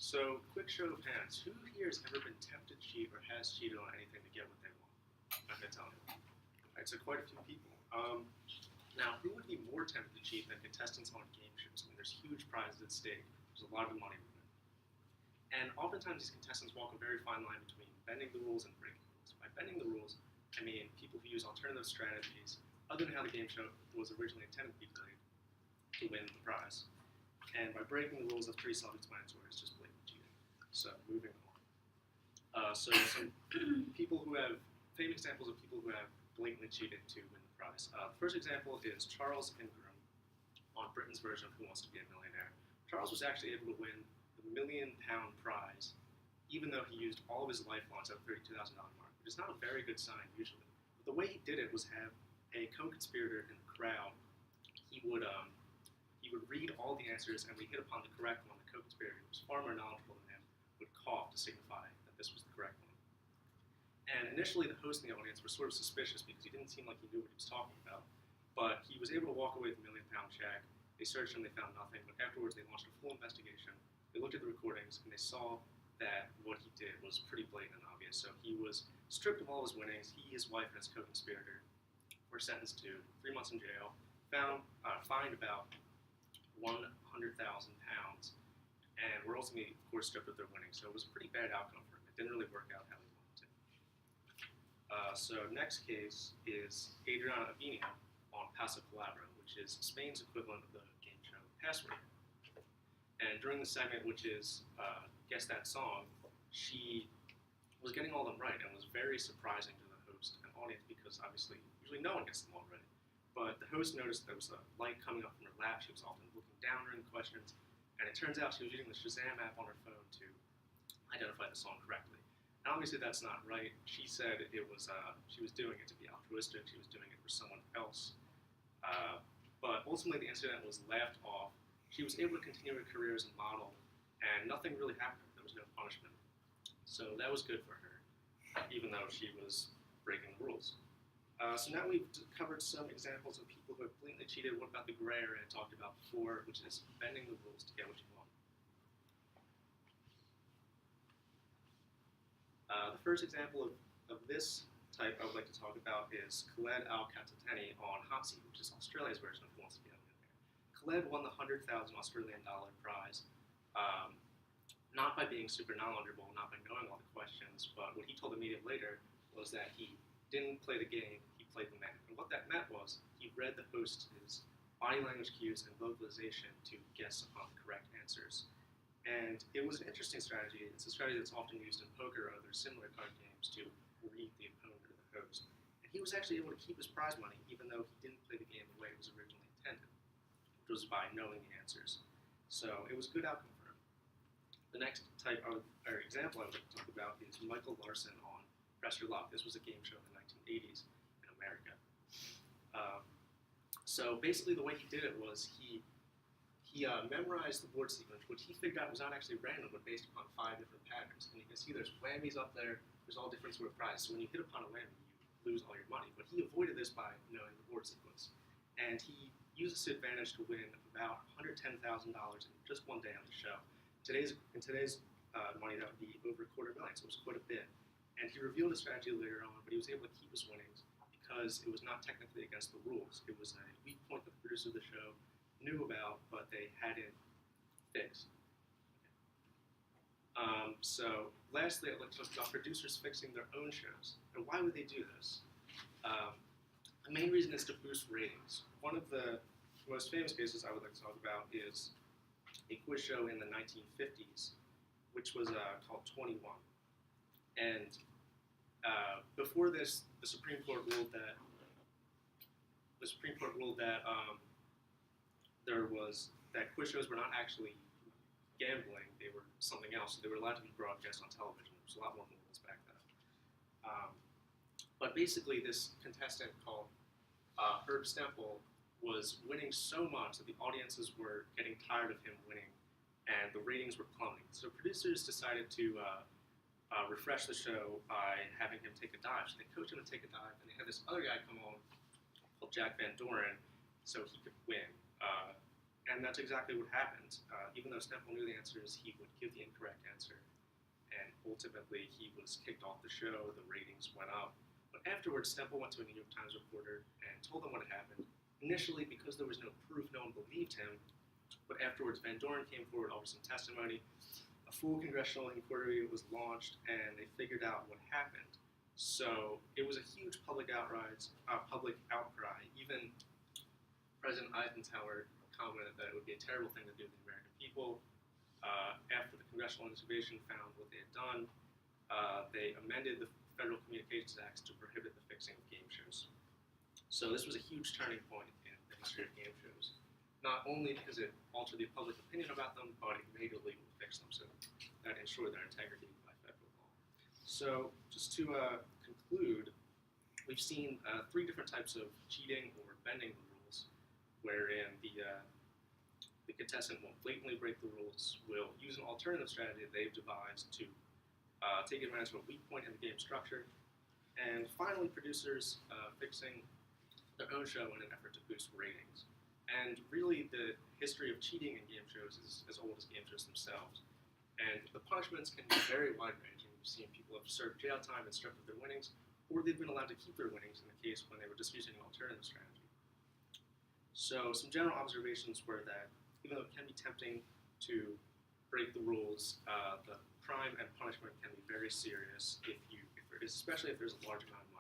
So, quick show of hands. Who here has ever been tempted to cheat or has cheated on anything to get what they want? I'm going to tell you. Alright, so quite a few people. Now, who would be more tempted to cheat than contestants on game shows? I mean, there's huge prizes at stake. There's a lot of money with it. And oftentimes these contestants walk a very fine line between bending the rules and breaking the rules. By bending the rules, I mean people who use alternative strategies other than how the game show was originally intended to be played to win the prize. And by breaking the rules, that's pretty self-explanatory. It's just blatant cheating. So, moving on. So some people who have, famous examples of people who have blatantly cheated to win the prize. The first example is Charles Ingram on Britain's version of Who Wants to Be a Millionaire. Charles was actually able to win the £1 million prize, even though he used all of his lifelines at the $32,000 mark, which is not a very good sign usually. But the way he did it was have a co-conspirator in the crowd. He would read all the answers, and when he hit upon the correct one, the co-conspirator, who was far more knowledgeable than him, would cough to signify that this was the correct one. And initially, the host and the audience were sort of suspicious because he didn't seem like he knew what he was talking about. But he was able to walk away with a £1 million check. They searched him, they found nothing, but afterwards they launched a full investigation. They looked at the recordings, and they saw that what he did was pretty blatant and obvious. So he was stripped of all his winnings. He, his wife, and his co-conspirator were sentenced to 3 months in jail, fined about £100,000, and were ultimately, of course, stripped of their winnings. So it was a pretty bad outcome for him. It didn't really work out how he wanted to. So next case is Adriana Avenia on Paso Palabra, which is Spain's equivalent of the game show Password. And during the segment, which is Guess That Song, she was getting all of them right and was very surprising to the host and audience because obviously, usually no one gets them all right. But the host noticed there was a light coming up from her lap. She was often looking down during the questions. And it turns out she was using the Shazam app on her phone to identify the song correctly. And obviously that's not right. She said it was she was doing it to be altruistic. She was doing it for someone else. But ultimately the incident was laughed off. She was able to continue her career as a model, and nothing really happened. There was no punishment. So that was good for her, even though she was breaking the rules. So now we've covered some examples of people who have blatantly cheated. What about the gray area I talked about before, which is bending the rules to get what you want? The first example of this type I would like to talk about is Khaled Al-Katatani on Hot Seat, which is Australia's version of Who Wants to Be a Millionaire. Khaled won the $100,000 Australian prize, not by being super knowledgeable, not by knowing all the questions, but what he told the media later was that he didn't play the game, he played the man. And what that meant was he read the host's body language cues and vocalization to guess upon the correct answers. And it was an interesting strategy. It's a strategy that's often used in poker or other similar card games to read the opponent or the host. And he was actually able to keep his prize money even though he didn't play the game the way it was originally intended, which was by knowing the answers. So it was a good outcome for him. The next type of, or example I would like to talk about is Michael Larson on Press Your Luck. This was a game show in the 1980s in America. So basically the way he did it was he memorized the board sequence, which he figured out was not actually random, but based upon 5 different patterns. And you can see there's whammies up there, there's all different sort of prizes. So when you hit upon a whammy, you lose all your money. But he avoided this by knowing the board sequence. And he used this advantage to win about $110,000 in just one day on the show. In today's money, that would be over $250,000, so it was quite a bit. And he revealed his strategy later on, but he was able to keep his winnings because it was not technically against the rules. It was a weak point that the producer of the show knew about, but they hadn't fixed. So lastly, I'd like to talk about producers fixing their own shows. And why would they do this? The main reason is to boost ratings. One of the most famous cases I would like to talk about is a quiz show in the 1950s, which was called 21. And before this, the Supreme Court ruled that quiz shows were not actually gambling; they were something else. So they were allowed to be broadcast on television. There was a lot more rules back then. But basically, this contestant called Herb Stempel was winning so much that the audiences were getting tired of him winning, and the ratings were plummeting. So producers decided to refresh the show by having him take a dive. So they coached him to take a dive, and they had this other guy come on called Jack Van Doren so he could win. And And that's exactly what happened. Even though Stemple knew the answers, he would give the incorrect answer, and ultimately he was kicked off the show. The ratings went up. But afterwards, Stemple went to a New York Times reporter and told them what had happened. Initially, because there was no proof, no one believed him. But afterwards, Van Doren came forward, offered some testimony. A full congressional inquiry was launched, and they figured out what happened. So it was a huge public outcry. Even President Eisenhower commented that it would be a terrible thing to do to the American people. After the congressional investigation found what they had done, they amended the Federal Communications Act to prohibit the fixing of game shows. So this was a huge turning point in the history of game shows. Not only because it altered the public opinion about them, but it made it legal to fix them, so that ensured their integrity by federal law. So just to conclude, we've seen 3 different types of cheating or bending the rules, wherein the contestant won't blatantly break the rules, will use an alternative strategy they've devised to take advantage of a weak point in the game structure, and finally producers fixing their own show in an effort to boost ratings. And really the history of cheating in game shows is as old as game shows themselves. And the punishments can be very wide-ranging. We've seen people have served jail time and stripped of their winnings, or they've been allowed to keep their winnings in the case when they were just using an alternative strategy. So some general observations were that even though it can be tempting to break the rules, the crime and punishment can be very serious especially if there's a large amount of money